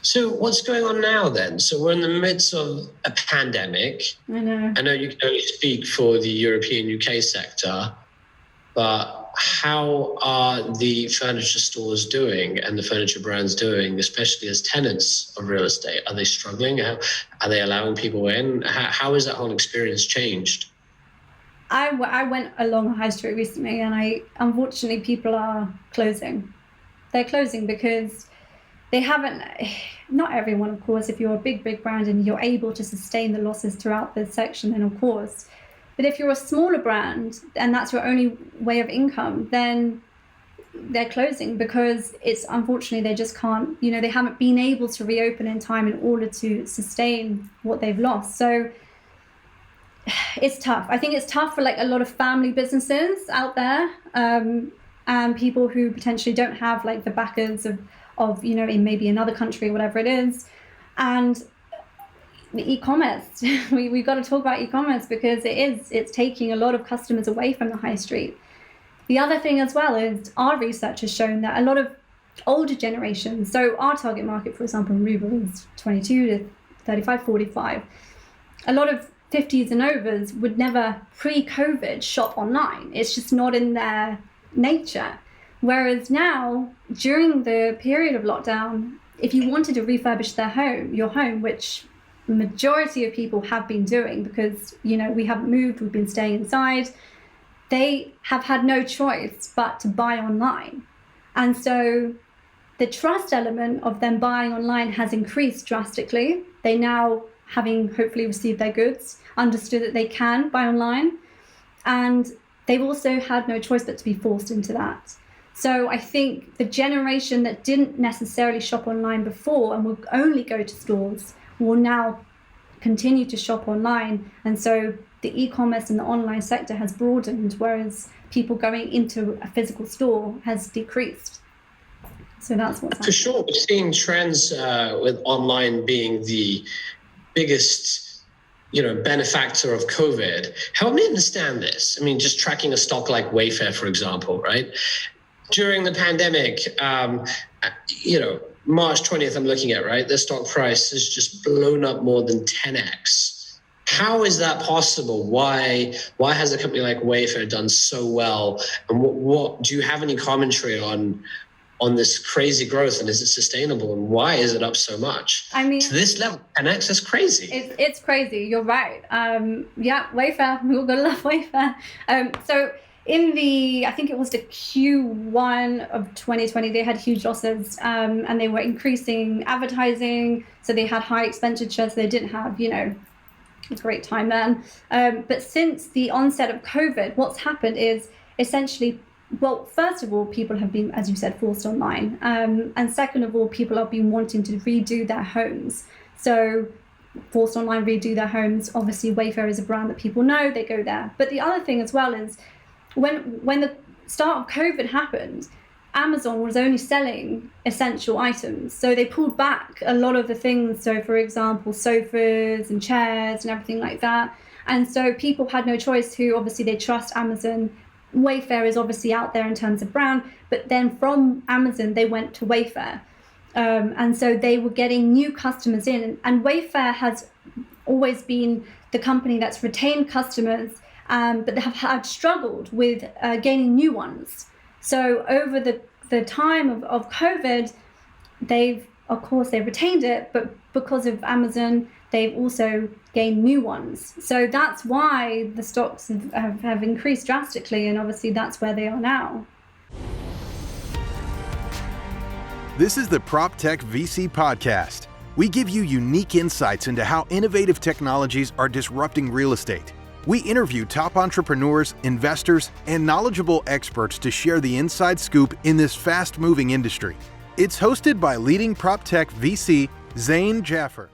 So what's going on now then? So we're in the midst of a pandemic. I know you can only speak for the European UK sector, but how are the furniture stores doing and the furniture brands doing, especially as tenants of real estate? Are they struggling? Are they allowing people in? How has that whole experience changed? I went along High Street recently, and unfortunately people are closing. They're closing because they haven't, not everyone, of course. If you're a big brand and you're able to sustain the losses throughout the section, then of course. But if you're a smaller brand and that's your only way of income, then they're closing because unfortunately they just can't, they haven't been able to reopen in time in order to sustain what they've lost. So it's tough. I think it's tough for like a lot of family businesses out there, and people who potentially don't have like the backers of in maybe another country or whatever it is. And the e-commerce, we've got to talk about e-commerce because it's taking a lot of customers away from the high street. The other thing as well is our research has shown that a lot of older generations, so our target market, for example, Roobba is 22 to 35, 45. A lot of 50s and overs would never pre-COVID shop online. It's just not in their nature. Whereas now, during the period of lockdown, if you wanted to refurbish your home, which the majority of people have been doing because, we haven't moved, we've been staying inside, they have had no choice but to buy online. And so the trust element of them buying online has increased drastically. They now, having hopefully received their goods, understood that they can buy online. And they've also had no choice but to be forced into that. So I think the generation that didn't necessarily shop online before and would only go to stores will now continue to shop online. And so the e-commerce and the online sector has broadened, whereas people going into a physical store has decreased. So that's what's happening. For sure. We're seeing trends with online being the biggest benefactor of COVID. Help me understand this. I mean, just tracking a stock like Wayfair, for example, right? During the pandemic, March 20th, I'm looking at, right? The stock price has just blown up more than 10x. How is that possible? Why has a company like Wayfair done so well? And what do you have any commentary on this crazy growth, and is it sustainable, and why is it up so much? I mean, to this level, 10x is crazy. It's crazy. You're right. Wayfair. We all gotta love Wayfair. So in I think it was the Q1 of 2020, they had huge losses, and they were increasing advertising. So they had high expenditure. So they didn't have, a great time then. But since the onset of COVID, what's happened is essentially, well, first of all, people have been, as you said, forced online. And second of all, people have been wanting to redo their homes. So forced online, redo their homes. Obviously, Wayfair is a brand that people know, they go there. But the other thing as well is when the start of COVID happened, Amazon was only selling essential items. So they pulled back a lot of the things. So for example, sofas and chairs and everything like that. And so people had no choice who, obviously they trust Amazon. Wayfair is obviously out there in terms of brand, but then from Amazon, they went to Wayfair. And so they were getting new customers in. And Wayfair has always been the company that's retained customers, but they have had struggled with gaining new ones. So over the time of COVID, they've retained it, but because of Amazon, they've also gained new ones. So that's why the stocks have increased drastically, and obviously that's where they are now. This is the PropTech VC podcast. We give you unique insights into how innovative technologies are disrupting real estate. We interview top entrepreneurs, investors, and knowledgeable experts to share the inside scoop in this fast-moving industry. It's hosted by leading PropTech VC, Zain Jaffer.